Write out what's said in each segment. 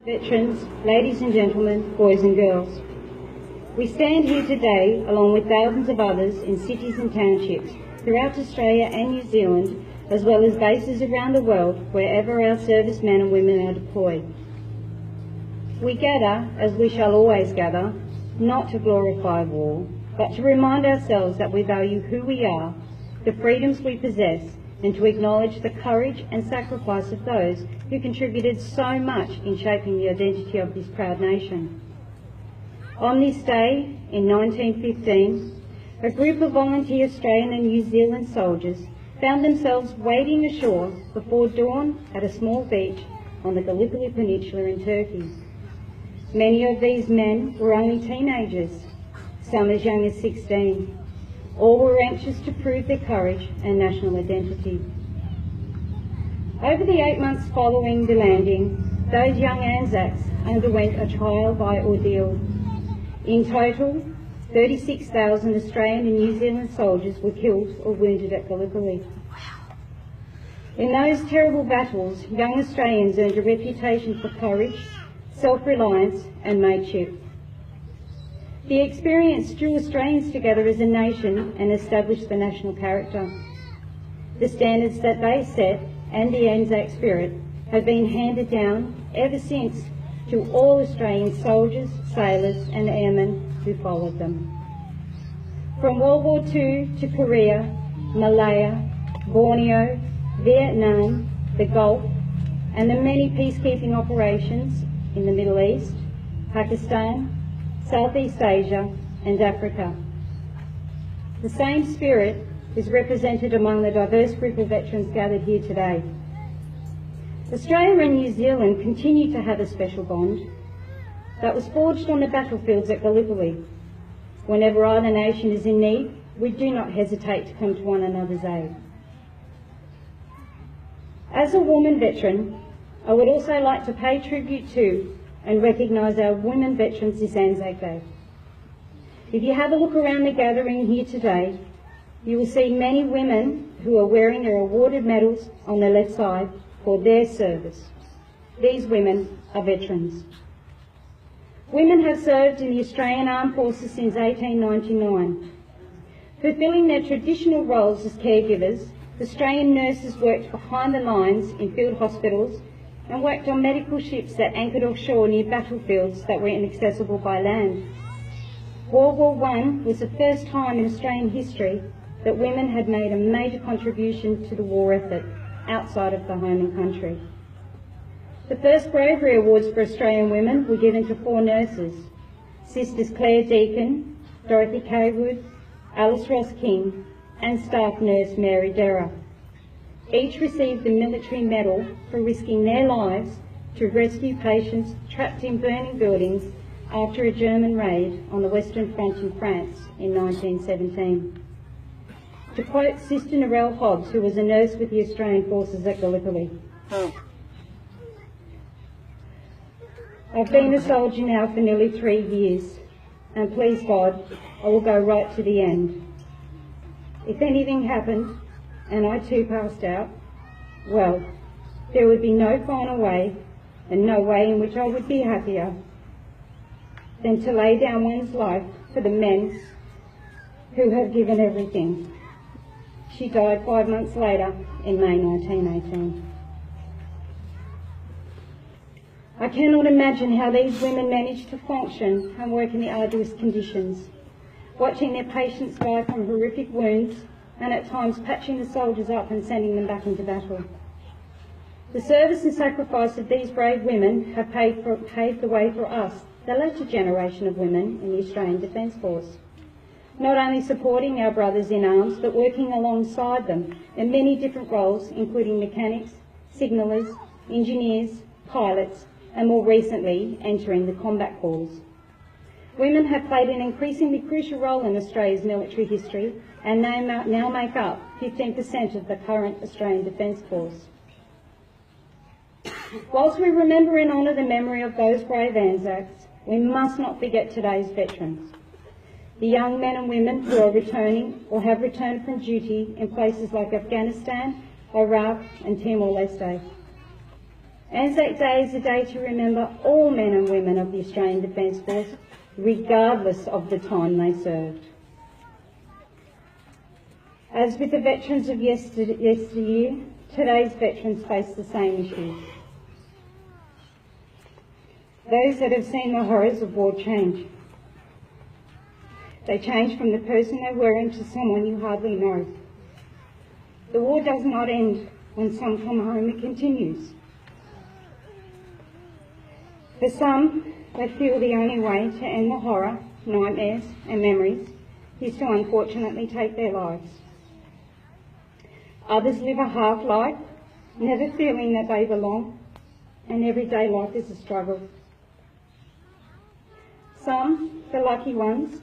Veterans, ladies and gentlemen, boys and girls. We stand here today, along with thousands of others in cities and townships throughout Australia and New Zealand, as well as bases around the world wherever our servicemen and women are deployed. We gather, as we shall always gather, not to glorify war, but to remind ourselves that we value who we are, the freedoms we possess, and to acknowledge the courage and sacrifice of those who contributed so much in shaping the identity of this proud nation. On this day, in 1915, a group of volunteer Australian and New Zealand soldiers found themselves wading ashore before dawn at a small beach on the Gallipoli Peninsula in Turkey. Many of these men were only teenagers, some as young as 16. All were anxious to prove their courage and national identity. Over the 8 months following the landing, those young ANZACs underwent a trial by ordeal. In total, 36,000 Australian and New Zealand soldiers were killed or wounded at Gallipoli. In those terrible battles, young Australians earned a reputation for courage, self-reliance and mateship. The experience drew Australians together as a nation and established the national character. The standards that they set and the ANZAC spirit have been handed down ever since to all Australian soldiers, sailors and airmen who followed them. From World War II to Korea, Malaya, Borneo, Vietnam, the Gulf and the many peacekeeping operations in the Middle East, Pakistan, Southeast Asia and Africa. The same spirit is represented among the diverse group of veterans gathered here today. Australia and New Zealand continue to have a special bond that was forged on the battlefields at Gallipoli. Whenever either nation is in need, we do not hesitate to come to one another's aid. As a woman veteran, I would also like to pay tribute to and recognise our women veterans this ANZAC Day. If you have a look around the gathering here today, you will see many women who are wearing their awarded medals on the left side for their service. These women are veterans. Women have served in the Australian Armed Forces since 1899. Fulfilling their traditional roles as caregivers, Australian nurses worked behind the lines in field hospitals and worked on medical ships that anchored offshore near battlefields that were inaccessible by land. World War I was the first time in Australian history that women had made a major contribution to the war effort outside of the home and country. The first bravery awards for Australian women were given to 4 nurses: Sisters Claire Deakin, Dorothy Kaywood, Alice Ross King and Staff Nurse Mary Derra. Each received the military medal for risking their lives to rescue patients trapped in burning buildings after a German raid on the Western Front in France in 1917. To quote Sister Narelle Hobbs, who was a nurse with the Australian Forces at Gallipoli, "I've been a soldier now for nearly 3 years, and please God, I will go right to the end. If anything happened, and I too passed out, well, there would be no final way, and no way in which I would be happier than to lay down one's life for the men who have given everything." She died 5 months later in May 1918. I cannot imagine how these women managed to function and work in the arduous conditions, watching their patients die from horrific wounds and at times patching the soldiers up and sending them back into battle. The service and sacrifice of these brave women have paved the way for us, the later generation of women in the Australian Defence Force, not only supporting our brothers in arms but working alongside them in many different roles, including mechanics, signallers, engineers, pilots and more recently entering the combat corps. Women have played an increasingly crucial role in Australia's military history and now make up 15% of the current Australian Defence Force. Whilst we remember and honour the memory of those brave ANZACs, we must not forget today's veterans, the young men and women who are returning or have returned from duty in places like Afghanistan, Iraq and Timor-Leste. ANZAC Day is a day to remember all men and women of the Australian Defence Force, regardless of the time they served. As with the veterans of yesteryear, today's veterans face the same issues. Those that have seen the horrors of war change. They change from the person they were into someone you hardly know. The war does not end when some come home, it continues. For some, they feel the only way to end the horror, nightmares and memories is to unfortunately take their lives. Others live a half life, never feeling that they belong, and everyday life is a struggle. Some, the lucky ones,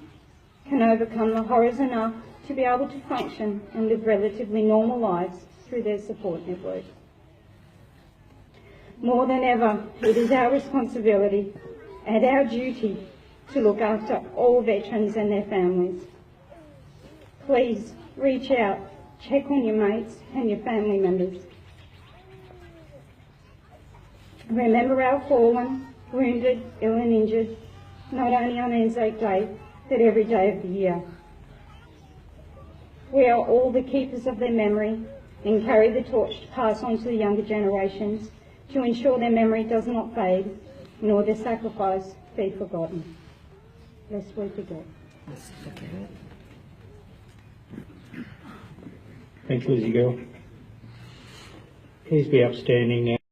can overcome the horrors enough to be able to function and live relatively normal lives through their support network. More than ever, it is our responsibility and our duty to look after all veterans and their families. Please reach out, check on your mates and your family members. Remember our fallen, wounded, ill and injured, not only on ANZAC Day, but every day of the year. We are all the keepers of their memory and carry the torch to pass on to the younger generations to ensure their memory does not fade, nor their sacrifice be forgotten. Lest we forget. Thanks, Lizzie Girl. Please be upstanding now.